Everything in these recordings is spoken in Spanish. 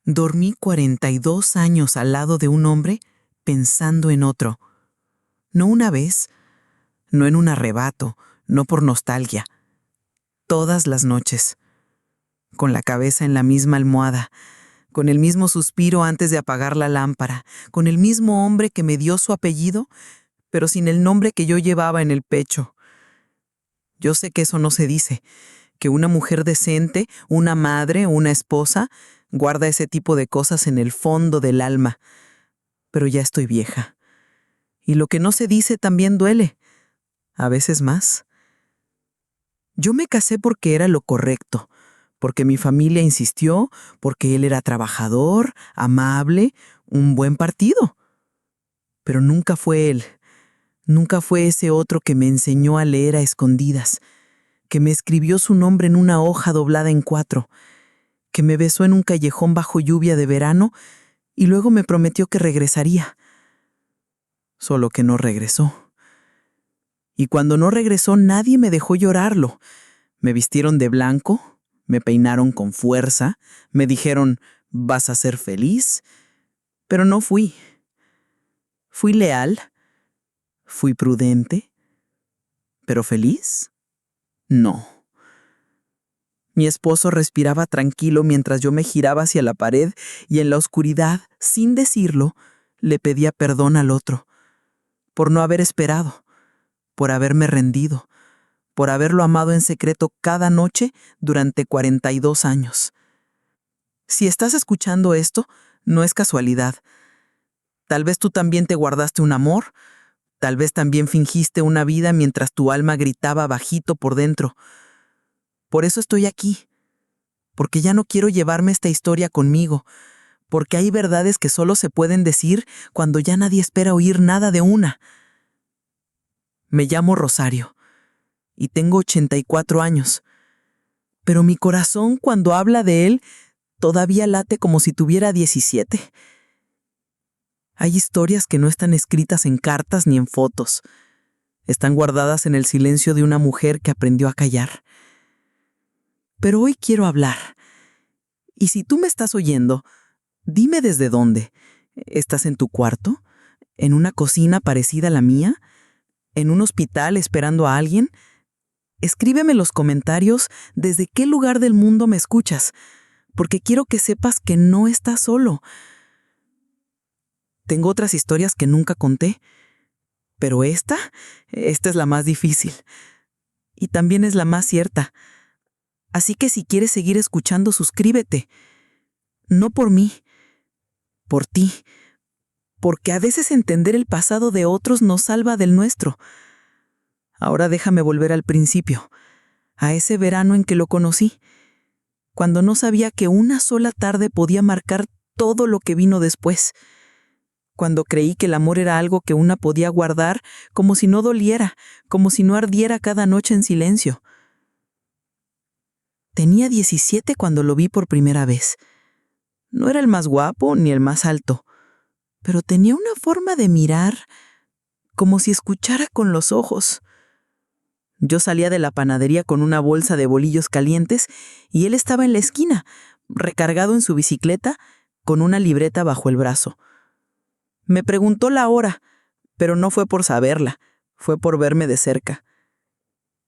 Dormí 42 años al lado de un hombre pensando en otro. No una vez, no en un arrebato, no por nostalgia. Todas las noches, con la cabeza en la misma almohada, con el mismo suspiro antes de apagar la lámpara, con el mismo hombre que me dio su apellido, pero sin el nombre que yo llevaba en el pecho. Yo sé que eso no se dice, que una mujer decente, una madre, una esposa, guarda ese tipo de cosas en el fondo del alma. Pero ya estoy vieja. Y lo que no se dice también duele, a veces más. Yo me casé porque era lo correcto, porque mi familia insistió, porque él era trabajador, amable, un buen partido. Pero nunca fue él, nunca fue ese otro que me enseñó a leer a escondidas, que me escribió su nombre en una hoja doblada en 4, que me besó en un callejón bajo lluvia de verano y luego me prometió que regresaría. Solo que no regresó. Y cuando no regresó nadie me dejó llorarlo. Me vistieron de blanco, me peinaron con fuerza, me dijeron, vas a ser feliz, pero no fui. Fui leal, fui prudente, pero feliz, no. Mi esposo respiraba tranquilo mientras yo me giraba hacia la pared y en la oscuridad, sin decirlo, le pedía perdón al otro, por no haber esperado, por haberme rendido, por haberlo amado en secreto cada noche durante 42 años. Si estás escuchando esto, no es casualidad. Tal vez tú también te guardaste un amor, tal vez también fingiste una vida mientras tu alma gritaba bajito por dentro. Por eso estoy aquí, porque ya no quiero llevarme esta historia conmigo, porque hay verdades que solo se pueden decir cuando ya nadie espera oír nada de una. Me llamo Rosario y tengo 84 años, pero mi corazón cuando habla de él todavía late como si tuviera 17. Hay historias que no están escritas en cartas ni en fotos. Están guardadas en el silencio de una mujer que aprendió a callar. Pero hoy quiero hablar. Y si tú me estás oyendo, dime desde dónde. ¿Estás en tu cuarto? ¿En una cocina parecida a la mía? ¿En un hospital esperando a alguien? Escríbeme en los comentarios desde qué lugar del mundo me escuchas, porque quiero que sepas que no estás solo. Tengo otras historias que nunca conté, pero esta es la más difícil. Y también es la más cierta. Así que si quieres seguir escuchando, suscríbete. No por mí, por ti. Porque a veces entender el pasado de otros nos salva del nuestro. Ahora déjame volver al principio, a ese verano en que lo conocí, cuando no sabía que una sola tarde podía marcar todo lo que vino después. Cuando creí que el amor era algo que una podía guardar como si no doliera, como si no ardiera cada noche en silencio. Tenía 17 cuando lo vi por primera vez. No era el más guapo ni el más alto, pero tenía una forma de mirar como si escuchara con los ojos. Yo salía de la panadería con una bolsa de bolillos calientes y él estaba en la esquina, recargado en su bicicleta, con una libreta bajo el brazo. Me preguntó la hora, pero no fue por saberla, fue por verme de cerca.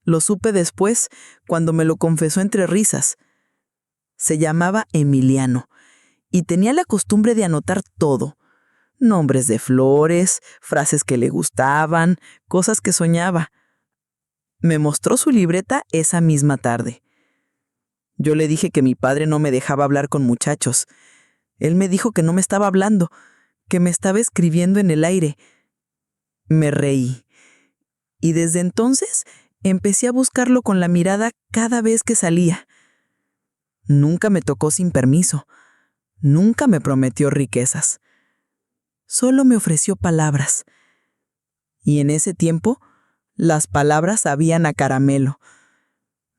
Lo supe después, cuando me lo confesó entre risas. Se llamaba Emiliano y tenía la costumbre de anotar todo. Nombres de flores, frases que le gustaban, cosas que soñaba. Me mostró su libreta esa misma tarde. Yo le dije que mi padre no me dejaba hablar con muchachos. Él me dijo que no me estaba hablando, que me estaba escribiendo en el aire. Me reí. Y desde entonces empecé a buscarlo con la mirada cada vez que salía. Nunca me tocó sin permiso. Nunca me prometió riquezas. Solo me ofreció palabras. Y en ese tiempo, las palabras sabían a caramelo.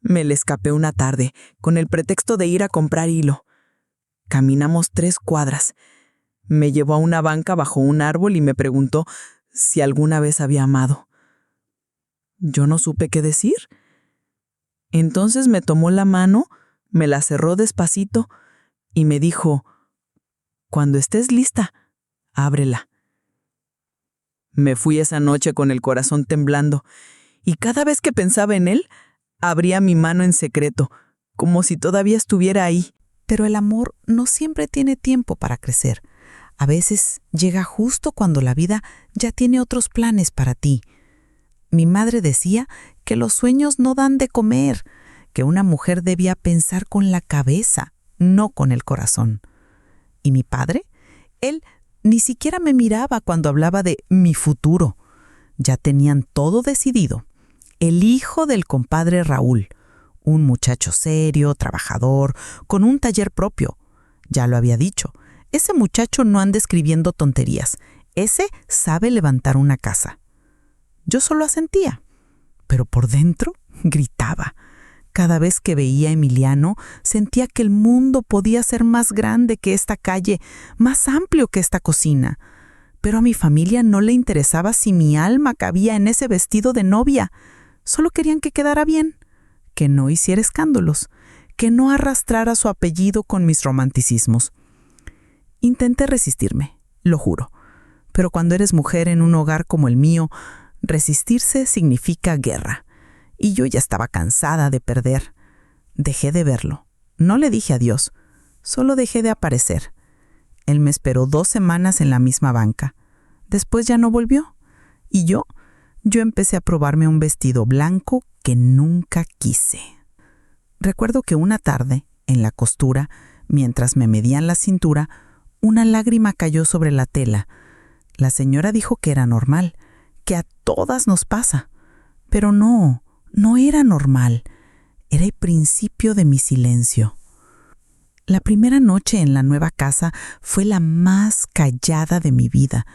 Me le escapé una tarde, con el pretexto de ir a comprar hilo. Caminamos 3 cuadras. Me llevó a una banca bajo un árbol y me preguntó si alguna vez había amado. Yo no supe qué decir. Entonces me tomó la mano, me la cerró despacito y me dijo, Cuando estés lista, ábrela. Me fui esa noche con el corazón temblando, y cada vez que pensaba en él, abría mi mano en secreto, como si todavía estuviera ahí. Pero el amor no siempre tiene tiempo para crecer. A veces llega justo cuando la vida ya tiene otros planes para ti. Mi madre decía que los sueños no dan de comer, que una mujer debía pensar con la cabeza, no con el corazón. ¿Y mi padre? Él ni siquiera me miraba cuando hablaba de mi futuro. Ya tenían todo decidido. El hijo del compadre Raúl, un muchacho serio, trabajador, con un taller propio. Ya lo había dicho, ese muchacho no anda escribiendo tonterías. Ese sabe levantar una casa. Yo solo asentía, pero por dentro gritaba. Cada vez que veía a Emiliano, sentía que el mundo podía ser más grande que esta calle, más amplio que esta cocina. Pero a mi familia no le interesaba si mi alma cabía en ese vestido de novia. Solo querían que quedara bien, que no hiciera escándalos, que no arrastrara su apellido con mis romanticismos. Intenté resistirme, lo juro. Pero cuando eres mujer en un hogar como el mío, resistirse significa guerra. Y yo ya estaba cansada de perder. Dejé de verlo. No le dije adiós. Solo dejé de aparecer. Él me esperó 2 semanas en la misma banca. Después ya no volvió. Y yo empecé a probarme un vestido blanco que nunca quise. Recuerdo que una tarde, en la costura, mientras me medían la cintura, una lágrima cayó sobre la tela. La señora dijo que era normal, que a todas nos pasa. Pero no era normal. Era el principio de mi silencio. La primera noche en la nueva casa fue la más callada de mi vida.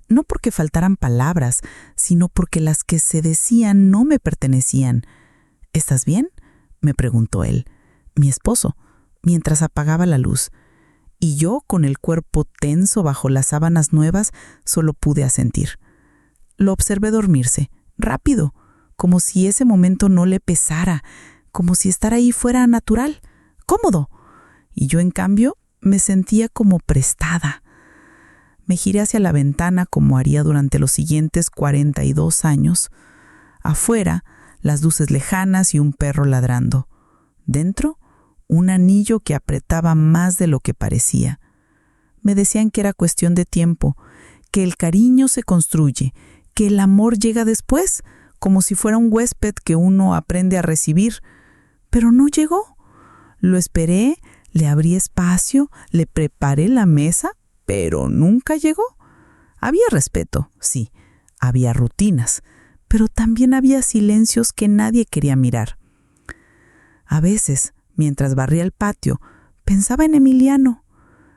No porque faltaran palabras, sino porque las que se decían no me pertenecían. ¿Estás bien?, me preguntó él, mi esposo, mientras apagaba la luz. Y yo, con el cuerpo tenso bajo las sábanas nuevas, solo pude asentir. Lo observé dormirse, rápido, como si ese momento no le pesara, como si estar ahí fuera natural, cómodo. Y yo, en cambio, me sentía como prestada. Me giré hacia la ventana como haría durante los siguientes 42 años. Afuera, las luces lejanas y un perro ladrando. Dentro, un anillo que apretaba más de lo que parecía. Me decían que era cuestión de tiempo, que el cariño se construye, que el amor llega después, como si fuera un huésped que uno aprende a recibir. Pero no llegó. Lo esperé, le abrí espacio, le preparé la mesa, pero nunca llegó. Había respeto, sí, había rutinas, pero también había silencios que nadie quería mirar. A veces, mientras barría el patio, pensaba en Emiliano.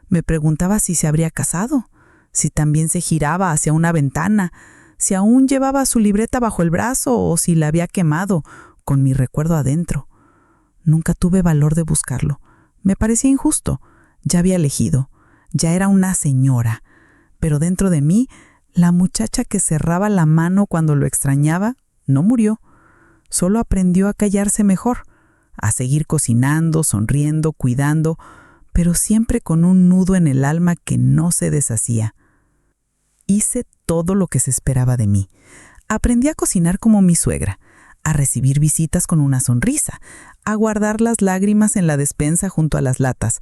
Me preguntaba si se habría casado, si también se giraba hacia una ventana, si aún llevaba su libreta bajo el brazo o si la había quemado, con mi recuerdo adentro. Nunca tuve valor de buscarlo. Me parecía injusto. Ya había elegido. Ya era una señora. Pero dentro de mí, la muchacha que cerraba la mano cuando lo extrañaba no murió. Solo aprendió a callarse mejor, a seguir cocinando, sonriendo, cuidando, pero siempre con un nudo en el alma que no se deshacía. Hice todo lo que se esperaba de mí. Aprendí a cocinar como mi suegra, a recibir visitas con una sonrisa, a guardar las lágrimas en la despensa junto a las latas.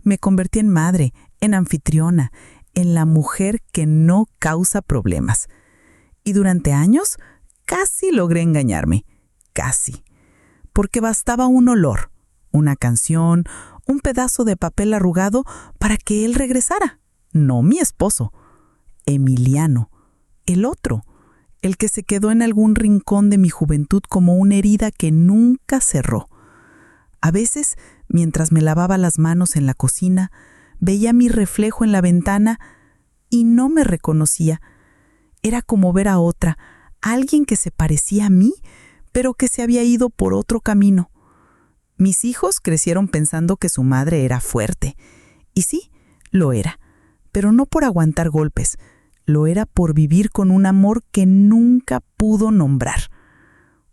Me convertí en madre, en anfitriona, en la mujer que no causa problemas. Y durante años casi logré engañarme, casi. Porque bastaba un olor, una canción, un pedazo de papel arrugado para que él regresara. No mi esposo, Emiliano, el otro, el que se quedó en algún rincón de mi juventud como una herida que nunca cerró. A veces, mientras me lavaba las manos en la cocina, veía mi reflejo en la ventana y no me reconocía. Era como ver a otra, alguien que se parecía a mí, pero que se había ido por otro camino. Mis hijos crecieron pensando que su madre era fuerte. Y sí, lo era, pero no por aguantar golpes. Lo era por vivir con un amor que nunca pudo nombrar.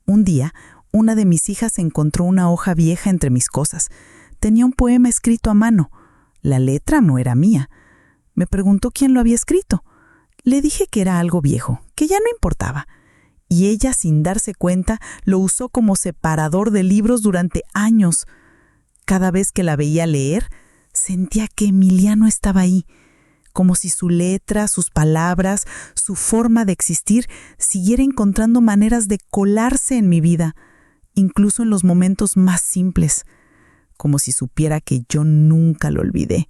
Un día, una de mis hijas encontró una hoja vieja entre mis cosas. Tenía un poema escrito a mano. La letra no era mía, Me preguntó quién lo había escrito. Le dije que era algo viejo, que ya no importaba. Y ella, sin darse cuenta, lo usó como separador de libros durante años. Cada vez que la veía leer, sentía que Emiliano estaba ahí, como si su letra, sus palabras, su forma de existir siguiera encontrando maneras de colarse en mi vida, incluso en los momentos más simples, como si supiera que yo nunca lo olvidé.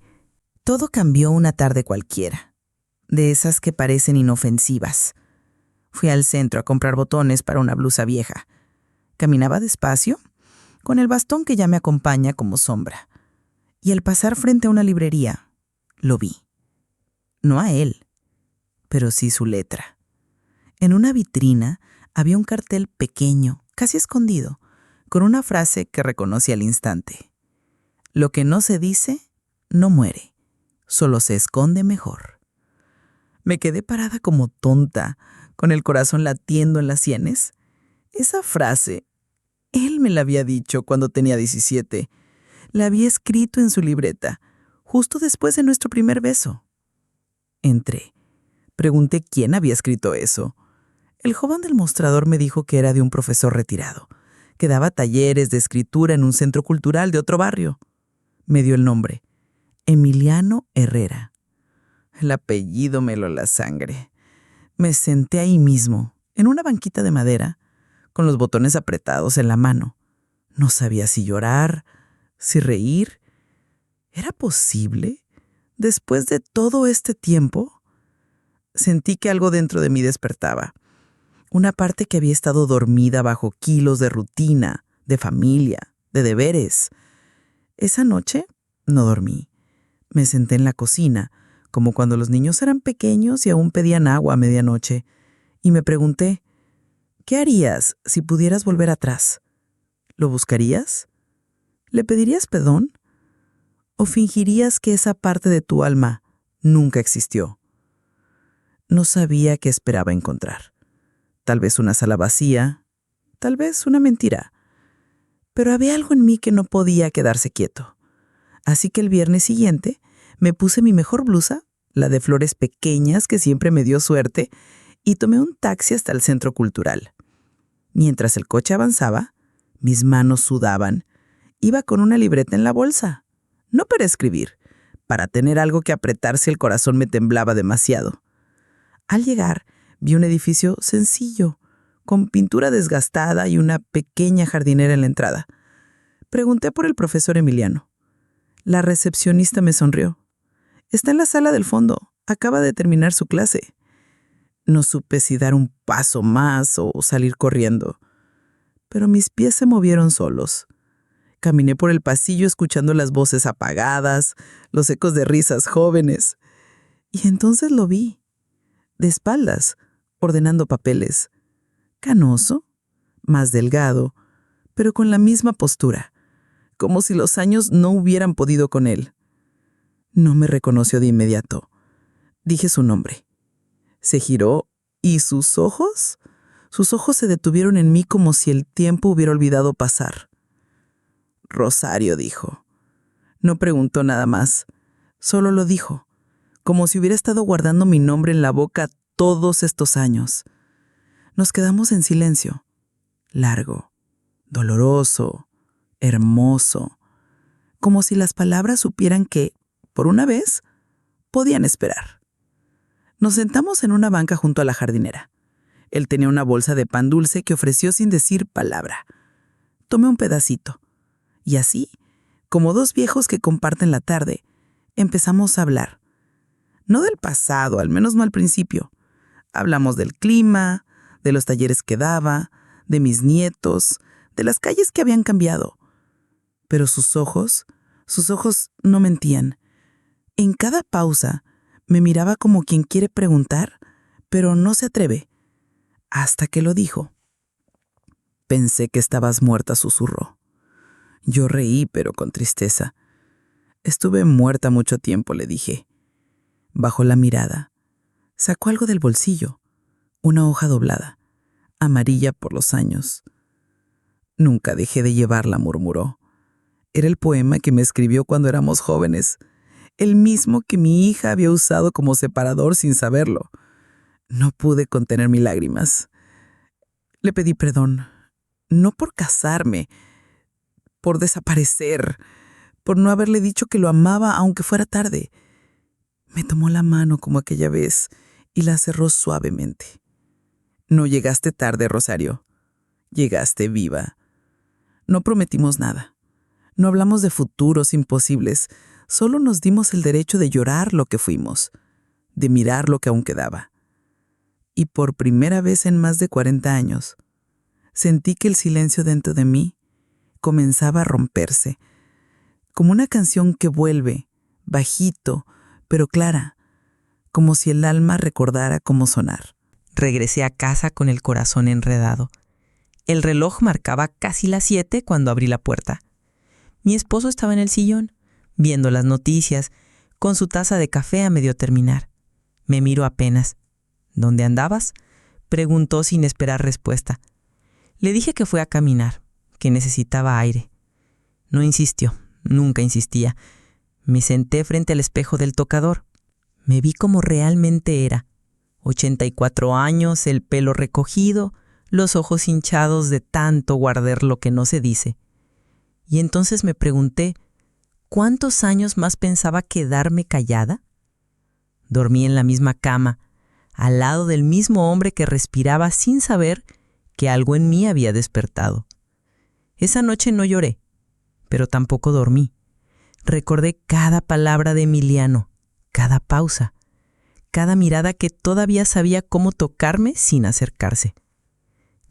Todo cambió una tarde cualquiera, de esas que parecen inofensivas. Fui al centro a comprar botones para una blusa vieja. Caminaba despacio, con el bastón que ya me acompaña como sombra. Y al pasar frente a una librería, lo vi. No a él, pero sí su letra. En una vitrina había un cartel pequeño, casi escondido, con una frase que reconocí al instante. Lo que no se dice, no muere, solo se esconde mejor. Me quedé parada como tonta, con el corazón latiendo en las sienes. Esa frase, él me la había dicho cuando tenía 17. La había escrito en su libreta, justo después de nuestro primer beso. Entré. Pregunté quién había escrito eso. El joven del mostrador me dijo que era de un profesor retirado, que daba talleres de escritura en un centro cultural de otro barrio. Me dio el nombre: Emiliano Herrera. El apellido me heló la sangre. Me senté ahí mismo, en una banquita de madera, con los botones apretados en la mano. No sabía si llorar, si reír. ¿Era posible? Después de todo este tiempo, sentí que algo dentro de mí despertaba. Una parte que había estado dormida bajo kilos de rutina, de familia, de deberes. Esa noche no dormí. Me senté en la cocina, como cuando los niños eran pequeños y aún pedían agua a medianoche, y me pregunté, ¿qué harías si pudieras volver atrás? ¿Lo buscarías? ¿Le pedirías perdón? ¿O fingirías que esa parte de tu alma nunca existió? No sabía qué esperaba encontrar. Tal vez una sala vacía, tal vez una mentira. Pero había algo en mí que no podía quedarse quieto. Así que el viernes siguiente me puse mi mejor blusa, la de flores pequeñas que siempre me dio suerte, y tomé un taxi hasta el centro cultural. Mientras el coche avanzaba, mis manos sudaban. Iba con una libreta en la bolsa. No para escribir, para tener algo que apretar si el corazón me temblaba demasiado. Al llegar, vi un edificio sencillo, con pintura desgastada y una pequeña jardinera en la entrada. Pregunté por el profesor Emiliano. La recepcionista me sonrió. Está en la sala del fondo. Acaba de terminar su clase. No supe si dar un paso más o salir corriendo. Pero mis pies se movieron solos. Caminé por el pasillo escuchando las voces apagadas, los ecos de risas jóvenes. Y entonces lo vi, de espaldas, ordenando papeles. Canoso, más delgado, pero con la misma postura, como si los años no hubieran podido con él. No me reconoció de inmediato. Dije su nombre. Se giró y sus ojos se detuvieron en mí como si el tiempo hubiera olvidado pasar. Rosario, dijo. No preguntó nada más, solo lo dijo, como si hubiera estado guardando mi nombre en la boca todos estos años. Nos quedamos en silencio, largo, doloroso, hermoso, como si las palabras supieran que, por una vez, podían esperar. Nos sentamos en una banca junto a la jardinera. Él tenía una bolsa de pan dulce que ofreció sin decir palabra. Tomé un pedacito. Y así, como dos viejos que comparten la tarde, empezamos a hablar. No del pasado, al menos no al principio. Hablamos del clima, de los talleres que daba, de mis nietos, de las calles que habían cambiado. Pero sus ojos no mentían. En cada pausa me miraba como quien quiere preguntar, pero no se atreve. Hasta que lo dijo. Pensé que estabas muerta, susurró. Yo reí, pero con tristeza. Estuve muerta mucho tiempo, le dije. Bajó la mirada. Sacó algo del bolsillo. Una hoja doblada, amarilla por los años. Nunca dejé de llevarla, murmuró. Era el poema que me escribió cuando éramos jóvenes. el mismo que mi hija había usado como separador sin saberlo. No pude contener mis lágrimas. Le pedí perdón, no por casarme, por desaparecer, por no haberle dicho que lo amaba aunque fuera tarde. Me tomó la mano como aquella vez y la cerró suavemente. No llegaste tarde, Rosario. Llegaste viva. No prometimos nada. No hablamos de futuros imposibles. Solo nos dimos el derecho de llorar lo que fuimos, de mirar lo que aún quedaba. Y por primera vez en más de 40 años, sentí que el silencio dentro de mí comenzaba a romperse, como una canción que vuelve, bajito, pero clara, como si el alma recordara cómo sonar. Regresé a casa con el corazón enredado. El reloj marcaba casi las 7 cuando abrí la puerta. Mi esposo estaba en el sillón, viendo las noticias, con su taza de café a medio terminar. Me miró apenas. ¿Dónde andabas?, preguntó sin esperar respuesta. Le dije que fue a caminar, que necesitaba aire. No insistió, nunca insistía. Me senté frente al espejo del tocador. Me vi como realmente era. 84 años, el pelo recogido, los ojos hinchados de tanto guardar lo que no se dice. Y entonces me pregunté, ¿cuántos años más pensaba quedarme callada? Dormí en la misma cama, al lado del mismo hombre que respiraba sin saber que algo en mí había despertado. Esa noche no lloré, pero tampoco dormí. Recordé cada palabra de Emiliano, cada pausa, cada mirada que todavía sabía cómo tocarme sin acercarse.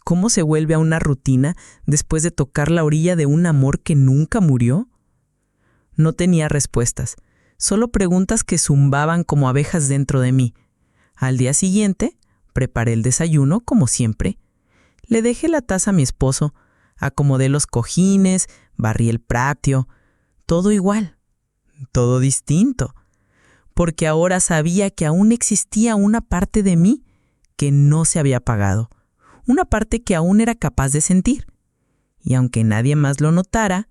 ¿Cómo se vuelve a una rutina después de tocar la orilla de un amor que nunca murió? No tenía respuestas, solo preguntas que zumbaban como abejas dentro de mí. Al día siguiente, preparé el desayuno como siempre. Le dejé la taza a mi esposo, acomodé los cojines, barrí el patio. Todo igual, todo distinto, porque ahora sabía que aún existía una parte de mí que no se había apagado. Una parte que aún era capaz de sentir. Y aunque nadie más lo notara,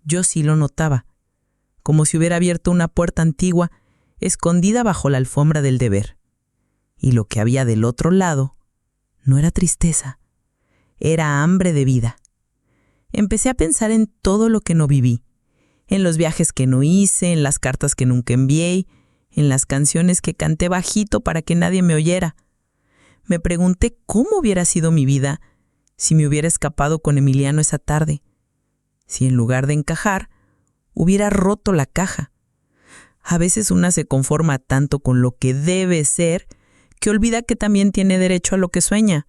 yo sí lo notaba, como si hubiera abierto una puerta antigua, escondida bajo la alfombra del deber. Y lo que había del otro lado no era tristeza, era hambre de vida. Empecé a pensar en todo lo que no viví, en los viajes que no hice, en las cartas que nunca envié, en las canciones que canté bajito para que nadie me oyera. Me pregunté cómo hubiera sido mi vida si me hubiera escapado con Emiliano esa tarde, si en lugar de encajar, hubiera roto la caja. A veces una se conforma tanto con lo que debe ser que olvida que también tiene derecho a lo que sueña.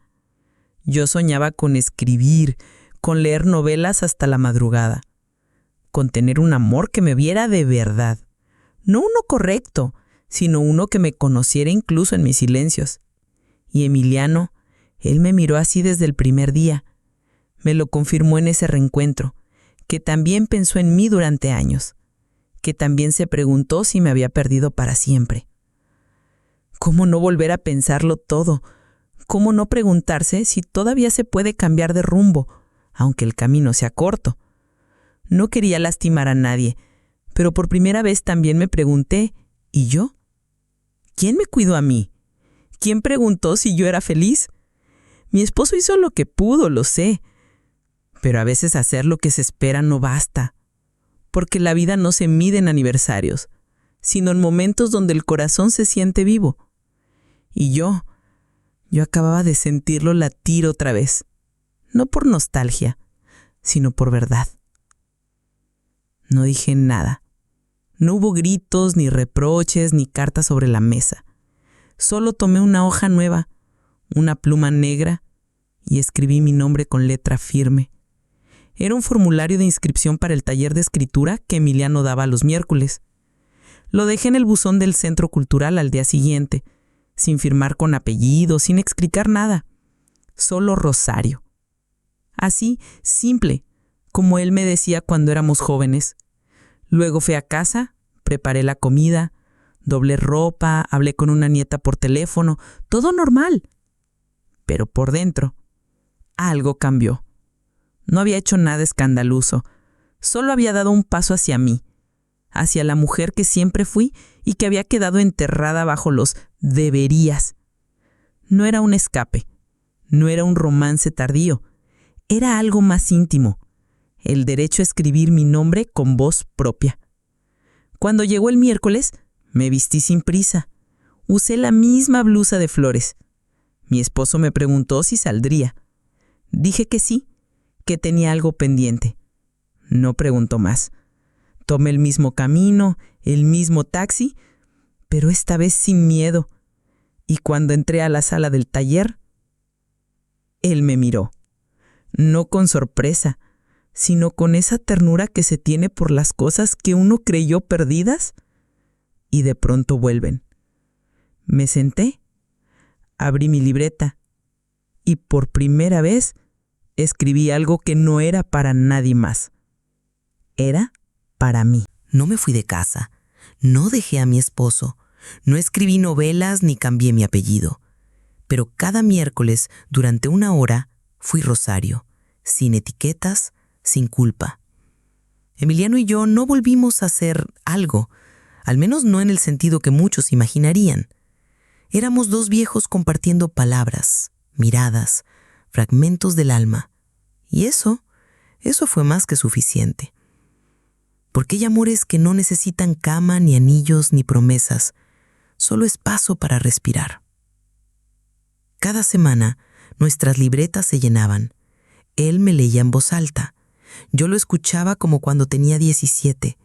Yo soñaba con escribir, con leer novelas hasta la madrugada, con tener un amor que me viera de verdad, no uno correcto, sino uno que me conociera incluso en mis silencios. Y Emiliano, él me miró así desde el primer día. Me lo confirmó en ese reencuentro, que también pensó en mí durante años, que también se preguntó si me había perdido para siempre. ¿Cómo no volver a pensarlo todo? ¿Cómo no preguntarse si todavía se puede cambiar de rumbo, aunque el camino sea corto? No quería lastimar a nadie, pero por primera vez también me pregunté, ¿y yo? ¿Quién me cuidó a mí? ¿Quién preguntó si yo era feliz? Mi esposo hizo lo que pudo, lo sé. Pero a veces hacer lo que se espera no basta, porque la vida no se mide en aniversarios, sino en momentos donde el corazón se siente vivo. Y yo acababa de sentirlo latir otra vez, no por nostalgia, sino por verdad. No dije nada. No hubo gritos, ni reproches, ni cartas sobre la mesa. Solo tomé una hoja nueva, una pluma negra, y escribí mi nombre con letra firme. Era un formulario de inscripción para el taller de escritura que Emiliano daba los miércoles. Lo dejé en el buzón del Centro Cultural al día siguiente, sin firmar con apellido, sin explicar nada. Solo Rosario. Así, simple, como él me decía cuando éramos jóvenes. Luego fui a casa, preparé la comida, doblé ropa, hablé con una nieta por teléfono, todo normal. Pero por dentro, algo cambió. No había hecho nada escandaloso, solo había dado un paso hacia mí, hacia la mujer que siempre fui y que había quedado enterrada bajo los deberías. No era un escape, no era un romance tardío, era algo más íntimo, el derecho a escribir mi nombre con voz propia. Cuando llegó el miércoles, me vestí sin prisa. Usé la misma blusa de flores. Mi esposo me preguntó si saldría. Dije que sí, que tenía algo pendiente. No preguntó más. Tomé el mismo camino, el mismo taxi, pero esta vez sin miedo. Y cuando entré a la sala del taller, él me miró. No con sorpresa, sino con esa ternura que se tiene por las cosas que uno creyó perdidas y de pronto vuelven. Me senté, abrí mi libreta y por primera vez escribí algo que no era para nadie más. Era para mí. No me fui de casa, no dejé a mi esposo, no escribí novelas ni cambié mi apellido. Pero cada miércoles, durante 1 hora, fui Rosario, sin etiquetas, sin culpa. Emiliano y yo no volvimos a hacer algo, al menos no en el sentido que muchos imaginarían. Éramos 2 viejos compartiendo palabras, miradas, fragmentos del alma. Y eso fue más que suficiente. Porque hay amores que no necesitan cama, ni anillos, ni promesas, solo espacio para respirar. Cada semana, nuestras libretas se llenaban. Él me leía en voz alta. Yo lo escuchaba como cuando tenía 17.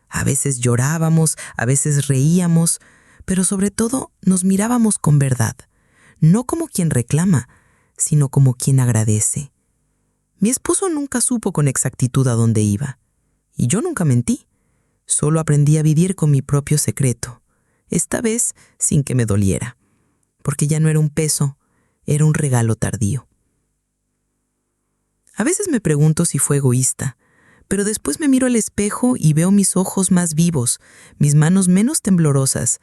A veces llorábamos, a veces reíamos, pero sobre todo nos mirábamos con verdad, no como quien reclama, sino como quien agradece. Mi esposo nunca supo con exactitud a dónde iba, y yo nunca mentí. Solo aprendí a vivir con mi propio secreto, esta vez sin que me doliera, porque ya no era un peso, era un regalo tardío. A veces me pregunto si fue egoísta, pero después me miro al espejo y veo mis ojos más vivos, mis manos menos temblorosas,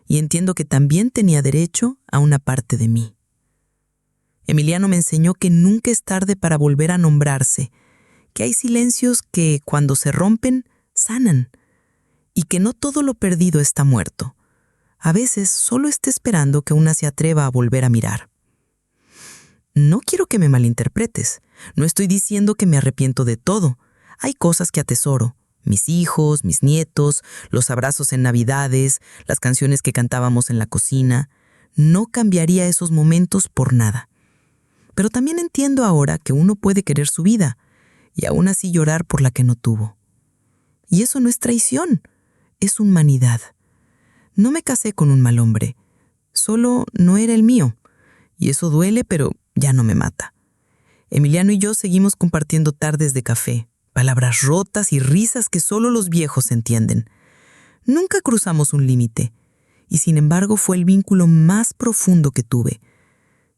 y entiendo que también tenía derecho a una parte de mí. Emiliano me enseñó que nunca es tarde para volver a nombrarse, que hay silencios que, cuando se rompen, sanan, y que no todo lo perdido está muerto. A veces solo está esperando que una se atreva a volver a mirar. No quiero que me malinterpretes. No estoy diciendo que me arrepiento de todo. Hay cosas que atesoro. Mis hijos, mis nietos, los abrazos en Navidades, las canciones que cantábamos en la cocina. No cambiaría esos momentos por nada. Pero también entiendo ahora que uno puede querer su vida y aún así llorar por la que no tuvo. Y eso no es traición, es humanidad. No me casé con un mal hombre, solo no era el mío. Y eso duele, pero ya no me mata. Emiliano y yo seguimos compartiendo tardes de café, palabras rotas y risas que solo los viejos entienden. Nunca cruzamos un límite, y sin embargo fue el vínculo más profundo que tuve.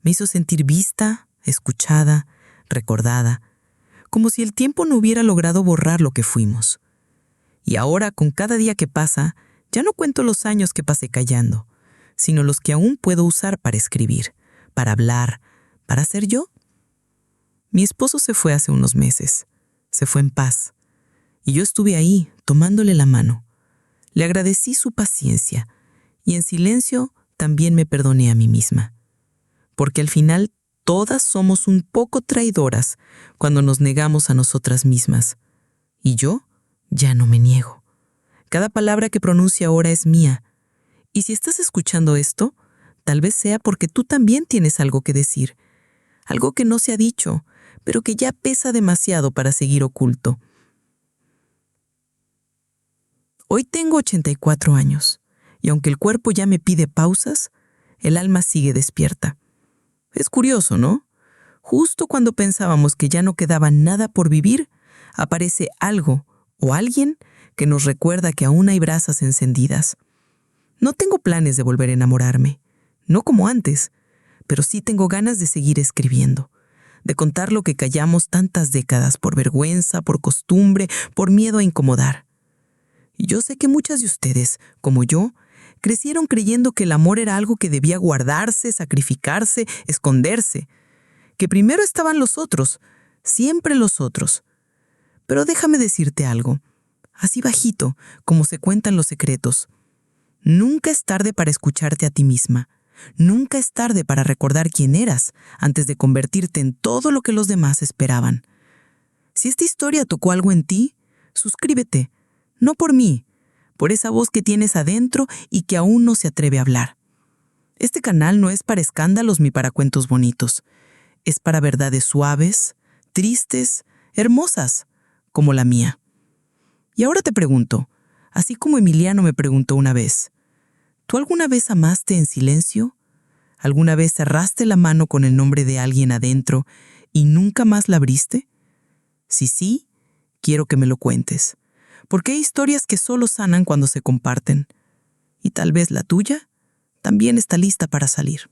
Me hizo sentir vista, escuchada, recordada, como si el tiempo no hubiera logrado borrar lo que fuimos. Y ahora, con cada día que pasa, ya no cuento los años que pasé callando, sino los que aún puedo usar para escribir, para hablar, para ser yo. Mi esposo se fue hace unos meses, se fue en paz, y yo estuve ahí, tomándole la mano. Le agradecí su paciencia, y en silencio también me perdoné a mí misma. Porque al final todas somos un poco traidoras cuando nos negamos a nosotras mismas. Y yo ya no me niego. Cada palabra que pronuncio ahora es mía. Y si estás escuchando esto, tal vez sea porque tú también tienes algo que decir. Algo que no se ha dicho, pero que ya pesa demasiado para seguir oculto. Hoy tengo 84 años, y aunque el cuerpo ya me pide pausas, el alma sigue despierta. Es curioso, ¿no? Justo cuando pensábamos que ya no quedaba nada por vivir, aparece algo o alguien que nos recuerda que aún hay brasas encendidas. No tengo planes de volver a enamorarme, no como antes, pero sí tengo ganas de seguir escribiendo, de contar lo que callamos tantas décadas por vergüenza, por costumbre, por miedo a incomodar. Y yo sé que muchas de ustedes, como yo, crecieron creyendo que el amor era algo que debía guardarse, sacrificarse, esconderse, que primero estaban los otros, siempre los otros. Pero déjame decirte algo, así bajito, como se cuentan los secretos. Nunca es tarde para escucharte a ti misma. Nunca es tarde para recordar quién eras antes de convertirte en todo lo que los demás esperaban. Si esta historia tocó algo en ti, suscríbete, no por mí, por esa voz que tienes adentro y que aún no se atreve a hablar. Este canal no es para escándalos ni para cuentos bonitos. Es para verdades suaves, tristes, hermosas, como la mía. Y ahora te pregunto, así como Emiliano me preguntó una vez, ¿tú alguna vez amaste en silencio? ¿Alguna vez cerraste la mano con el nombre de alguien adentro y nunca más la abriste? Si sí, quiero que me lo cuentes, porque hay historias que solo sanan cuando se comparten. Y tal vez la tuya también está lista para salir.